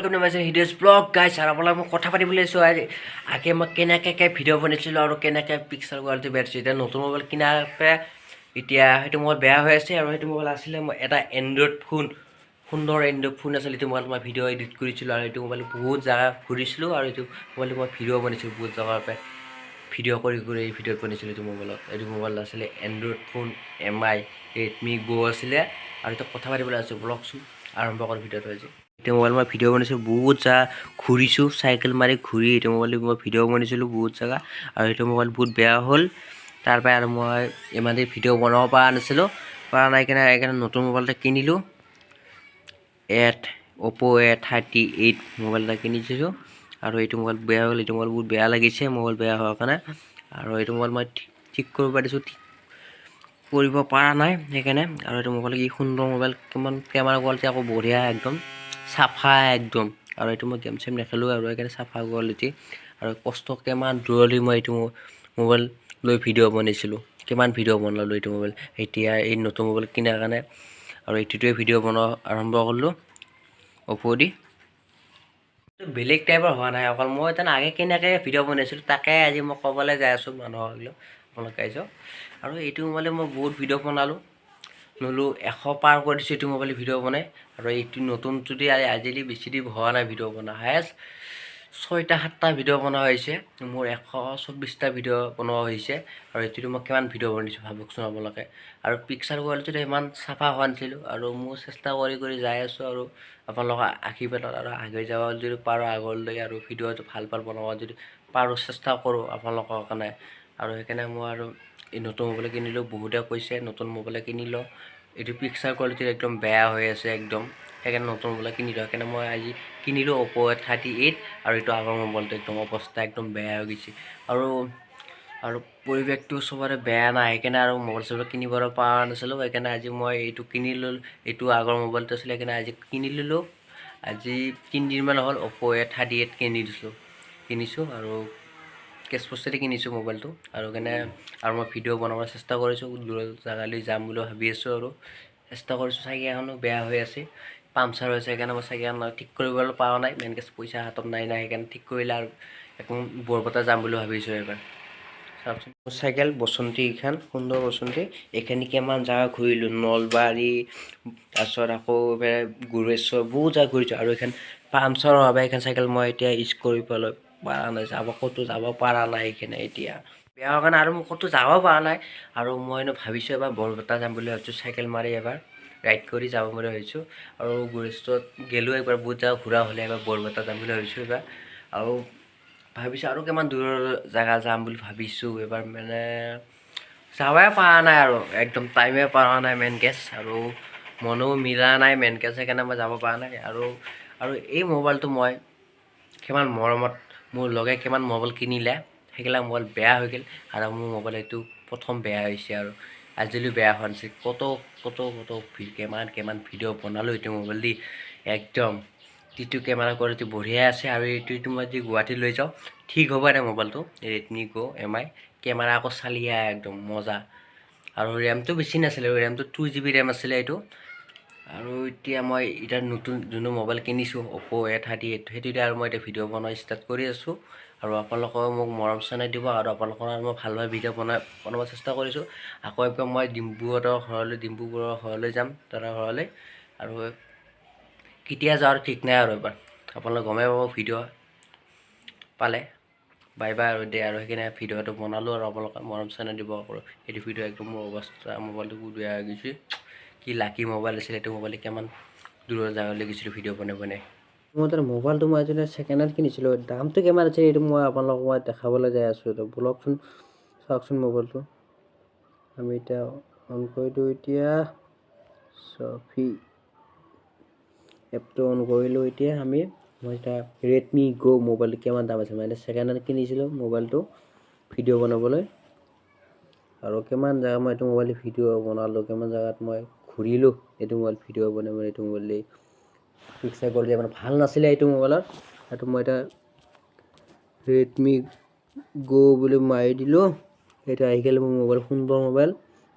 Welcome to my Hriday's blog, guys. আৰু আপোনালোক মই কথা পাতিবলৈ আছোঁ আগে মই কেনেকৈ ভিডিঅ' বনাইছিলোঁ আৰু কেনেকৈ পিক্সাৰ কোৱালিটি বেছিছোঁ। এতিয়া নতুন মোবাইল কিনাৰ পৰা এতিয়া সেইটো মোবাইল বেয়া হৈ আছে আৰু সেইটো মোবাইল আছিলে মই এটা এণ্ড্ৰইড ফোন সুন্দৰ এণ্ড্ৰইড ফোন আছিলে। এইটো মোবাইল মই ভিডিঅ' এডিট কৰিছিলোঁ আৰু এইটো মোবাইল বহুত জেগা ঘূৰিছিলোঁ আৰু এইটো মোবাইল মই ভিডিঅ' বনাইছিলোঁ বহুত জেগাৰ পৰা ভিডিঅ' কৰি এই ভিডিঅ'ত বনাইছিলোঁ। এইটো মোবাইল আছিলে Android phone MI Redmi Go আছিলে আৰু এতিয়া কথা পাতিবলৈ আছোঁ ব্লগচোন আৰম্ভ কৰা ভিডিঅ'টো আজি। এইটো মোবাইল মই ভিডিঅ' বনাইছোঁ বহুত জেগা ঘূৰিছোঁ চাইকেল মাৰি ঘূৰি এইটো মোবাইল মই ভিডিঅ' বনাইছিলোঁ বহুত জেগা আৰু এইটো মোবাইল বহুত বেয়া হ'ল। তাৰপৰা আৰু মই ইমান দেৰি ভিডিঅ' বনাব পৰা নাছিলোঁ সেইকাৰণে নতুন মোবাইল এটা কিনিলোঁ। Oppo A38 মোবাইল এটা কিনিছিলোঁ আৰু এইটো মোবাইল বেয়া হ'ল। এইটো মোবাইল বহুত বেয়া লাগিছে মোবাইল বেয়া হোৱাৰ কাৰণে আৰু এইটো মোবাইল মই ঠিক কৰিব পাৰিছোঁ কৰিব পৰা নাই সেইকাৰণে। আৰু এইটো মোবাইল কি সুন্দৰ মোবাইল কিমান কেমেৰা কোৱালিটি আকৌ বঢ়িয়া একদম চাফা একদম আৰু এইটো মই গেম চেম নেখেলোঁ আৰু সেইকাৰণে চাফা কোৱালিটি আৰু কষ্ট কিমান দূৰলৈ মই এইটো মোবাইল লৈ ভিডিঅ' বনাইছিলোঁ কিমান ভিডিঅ' বনালোঁ এইটো মোবাইল এতিয়া এই নতুন মোবাইল কিনাৰ কাৰণে আৰু এইটোৱে ভিডিঅ' বনোৱা আৰম্ভ কৰিলোঁ Oppo দি। বেলেগ টাইপৰ হোৱা নাই অকল মই তেনে আগে কেনেকৈ ভিডিঅ' বনাইছিলোঁ তাকে আজি মই ক'বলৈ যাই আছোঁ মানুহক আপোনালোক গাইছোঁ। আৰু এইটো মোবাইলে মই বহুত ভিডিঅ' বনালোঁ 100 পাৰ কৰি দিছোঁ এইটো মোবাইল ভিডিঅ' বনাই আৰু এইটো নতুন যদি আজিলৈ বেছি দিন হোৱা নাই ভিডিঅ' বনোৱা হায়েষ্ট 6টা 7টা ভিডিঅ' বনোৱা হৈছে মোৰ 124টা ভিডিঅ' বনোৱা হৈছে আৰু এইটো মই কিমান ভিডিঅ' বনাইছোঁ ভাবকচোন আপোনালোকে। আৰু পিক্সাৰ কোৱালিটিটো ইমান চাফা হোৱা নাছিলোঁ আৰু মই চেষ্টা কৰি যাই আছোঁ আৰু আপোনালোকৰ আশীৰ্বাদত আৰু আগুৱাই যাব যদি পাৰোঁ আগলৈ আৰু ভিডিঅ'টো ভাল বনাব যদি পাৰোঁ চেষ্টা কৰোঁ আপোনালোকৰ কাৰণে আৰু সেইকাৰণে মই আৰু এই নতুন মোবাইল কিনিলোঁ। বহুতে কৈছে নতুন মোবাইল কিনিলোঁ এইটো পিক্সাৰ কোৱালিটি একদম বেয়া হৈ আছে একদম সেইকাৰণে নতুন মোবাইল কিনিলোঁ। সেইকাৰণে মই আজি কিনিলোঁ Oppo A38 আৰু এইটো আগৰ মোবাইলটো একদম অৱস্থা একদম বেয়া হৈ গৈছে আৰু পৰিৱেশটো চবৰে বেয়া নাই সেইকাৰণে আৰু মোবাইল চোবাইল কিনিব পৰা নাছিলোঁ। সেইকাৰণে আজি মই এইটো কিনি ল'লোঁ। এইটো আগৰ মোবাইলটো আছিলে সেইকাৰণে আজি কিনি ল'লোঁ। আজি 3 দিনমান হ'ল Oppo A38 কিনিছোঁ আৰু কেছ পইচাতে কিনিছোঁ মোবাইলটো আৰু সেইকাৰণে আৰু মই ভিডিঅ' বনাবলৈ চেষ্টা কৰিছোঁ দূৰ জেগালৈ যাম বুলি ভাবি আছোঁ আৰু চেষ্টা কৰিছোঁ। চাইকেলখনো বেয়া হৈ আছে পামচাৰ হৈছে সেইকাৰণে মই চাইকেলখন ঠিক কৰিবলৈ পৰা নাই মেইন কেছ পইচা হাতত নাই সেইকাৰণে ঠিক কৰিলে আৰু একদম বৰপেটা যাম বুলি ভাবিছোঁ এইবাৰ চাওকচোন। চাইকেল বসন্তী এইখন সুন্দৰ বসন্তী এইখিনি কিমান জেগা ঘূৰিলোঁ নলবাৰী তাৰপিছত আকৌ গুৰেশ্বৰ বহুত জেগা ঘূৰিছোঁ আৰু এইখন পামচাৰৰ বাবে এইখন চাইকেল মই এতিয়া ইউজ কৰিবলৈ পৰা নাই ক'তো যাব পৰা নাই এইখিনি এতিয়া বেয়া হোৱাৰ কাৰণে আৰু মই ক'তো যাব পৰা নাই আৰু মই ভাবিছোঁ এবাৰ বৰপেটা যাম বুলি ভাবিছোঁ চাইকেল মাৰি এবাৰ ৰাইড কৰি যাব বুলি ভাবিছোঁ আৰু গুৰেশ্বৰত গ'লোঁ একবাৰ বহুত জেগা ঘূৰা হ'লে এবাৰ বৰপেটা যাম বুলি ভাবিছোঁ এবাৰ আৰু ভাবিছোঁ আৰু কিমান দূৰৰ জেগা যাম বুলি ভাবিছোঁ এবাৰ মানে যাবই পৰা নাই আৰু একদম টাইমে পৰা নাই মেইন কেছ আৰু মনো মিলা নাই মেইন কেছ সেইকাৰণে মই যাব পৰা নাই আৰু এই মোবাইলটো মই কিমান মৰমত মোৰ লগে কিমান মোবাইল কিনিলে সেইগিলা মোবাইল বেয়া হৈ গ'ল আৰু মোৰ মোবাইল এইটো প্ৰথম বেয়া হৈছে আৰু আজিলৈ বেয়া হোৱা নাছিল কত কিমান ভিডিঅ' বনালোঁ এইটো মোবাইল দি একদম যিটো কেমেৰা কোৱালিটি বঢ়িয়া আছে আৰু এইটো মই যদি গুৱাহাটী লৈ যাওঁ ঠিক হ'ব এটা মোবাইলটো Redmi Go MI কেমেৰা আকৌ চালিয়া একদম মজা আৰু ৰেমটো বেছি নাছিলে ৰেমটো 2GB ৰেম আছিলে এইটো আৰু এতিয়া মই এতিয়া নতুন যোনটো মোবাইল কিনিছোঁ Oppo A38 সেইটোতে আৰু মই এতিয়া ভিডিঅ' বনোৱা ষ্টাৰ্ট কৰি আছোঁ আৰু আপোনালোকেও মোক মৰম চেনেহ দিব আৰু আপোনালোকৰ মই ভালদৰে ভিডিঅ' বনাব চেষ্টা কৰিছোঁ। আকৌ একদম মই ডিম্পুবোৰৰ ঘৰলৈ যাম দাদাৰ ঘৰলৈ আৰু কেতিয়া যাওঁ ঠিক নাই আৰু এবাৰ আপোনালোকে গমেই পাব ভিডিঅ' পালে বাই আৰু দে আৰু সেইকাৰণে ভিডিঅ'টো বনালোঁ আৰু আপোনালোকে মৰম চেনেহ দিব আৰু এইটো ভিডিঅ' একদম মোৰ অৱস্থা মোবাইলটো বহুত বেয়া হৈ গৈছে কি লাকি মোবাইল আছিলে এইটো মোবাইল কিমান দূৰৰ জেগালৈ গৈছিলোঁ ভিডিঅ' বনাই মোৰ তাৰ মোবাইলটো মই আজি ছেকেণ্ড হেণ্ড কিনিছিলোঁ দামটো কিমান আছে এইটো মই আপোনালোকক মই দেখাবলৈ যাই আছোঁ এইটো বলকচোন চাওকচোন মোবাইলটো আমি এতিয়া অন কৰি দিওঁ এতিয়া চফি এপটো অন কৰিলোঁ এতিয়া মই এতিয়া Redmi Go মোবাইলটো কিমান দাম আছে মই এতিয়া ছেকেণ্ড হেণ্ড কিনিছিলোঁ মোবাইলটো ভিডিঅ' বনাবলৈ আৰু কিমান জেগা মই এইটো মোবাইল ভিডিঅ' বনালোঁ কিমান জেগাত মই ঘূৰিলোঁ এইটো মোবাইল ভিডিঅ' বনাই এইটো মোবাইল দি পিক্সাৰ কোৱালিটি মানে ভাল নাছিলে এইটো মোবাইলত সেইটো মই এতিয়া Redmi Go বুলি মাৰি দিলোঁ এইটো আহি গ'ল মোৰ মোবাইল সুন্দৰ মোবাইল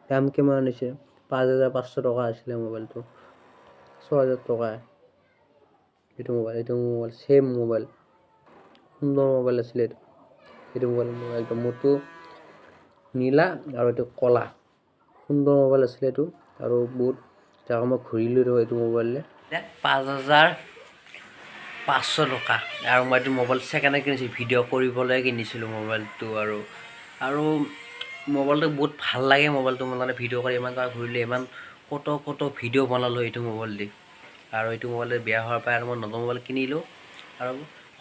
দাম কিমান হৈছে 5500 টকা আছিলে মোবাইলটো 6000 টকা এইটো মোবাইল ছেম মোবাইল, সুন্দৰ মোবাইল আছিলে এইটো মোবাইল একদম মোৰটো নীলা আৰু এইটো কলা, সুন্দৰ মোবাইল আছিলে এইটো। আৰু বহুত জেগা মই ঘূৰিলোঁ এইটো মোবাইলে। 5,500 টকা। আৰু মই এইটো মোবাইল ছেকেণ্ড হেণ্ড কিনিছিলোঁ, ভিডিঅ' কৰিবলৈ কিনিছিলোঁ মোবাইলটো। আৰু মোবাইলটো বহুত ভাল লাগে, মোবাইলটো মোৰ মানে ভিডিঅ' কৰি ইমান জেগা ঘূৰিলোঁ, ইমান কত ভিডিঅ' বনালোঁ এইটো মোবাইল দি। আৰু এইটো মোবাইল বেয়া হোৱাৰ পৰাই আৰু মই নতুন মোবাইল কিনিলোঁ। আৰু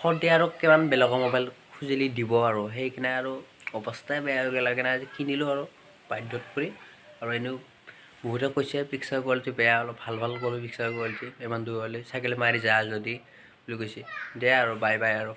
সদায় আৰু কিমান বেলেগৰ মোবাইল খুজিলি দিব, আৰু সেইকাৰণে আৰু অৱস্থাই বেয়া হৈ গ'ল, সেইকাৰণে আজি কিনিলোঁ আৰু বাধ্যত পৰি। আৰু এনেও বহুতে কৈছে পিক্সাৰ কোৱালিটি বেয়া, অলপ ভাল কৰি পিক্সাৰ কোৱালিটি ইমান দূৰলৈ চাইকেল মাৰি যা যদি বুলি কৈছে। দে আৰু বাই বাই আৰু।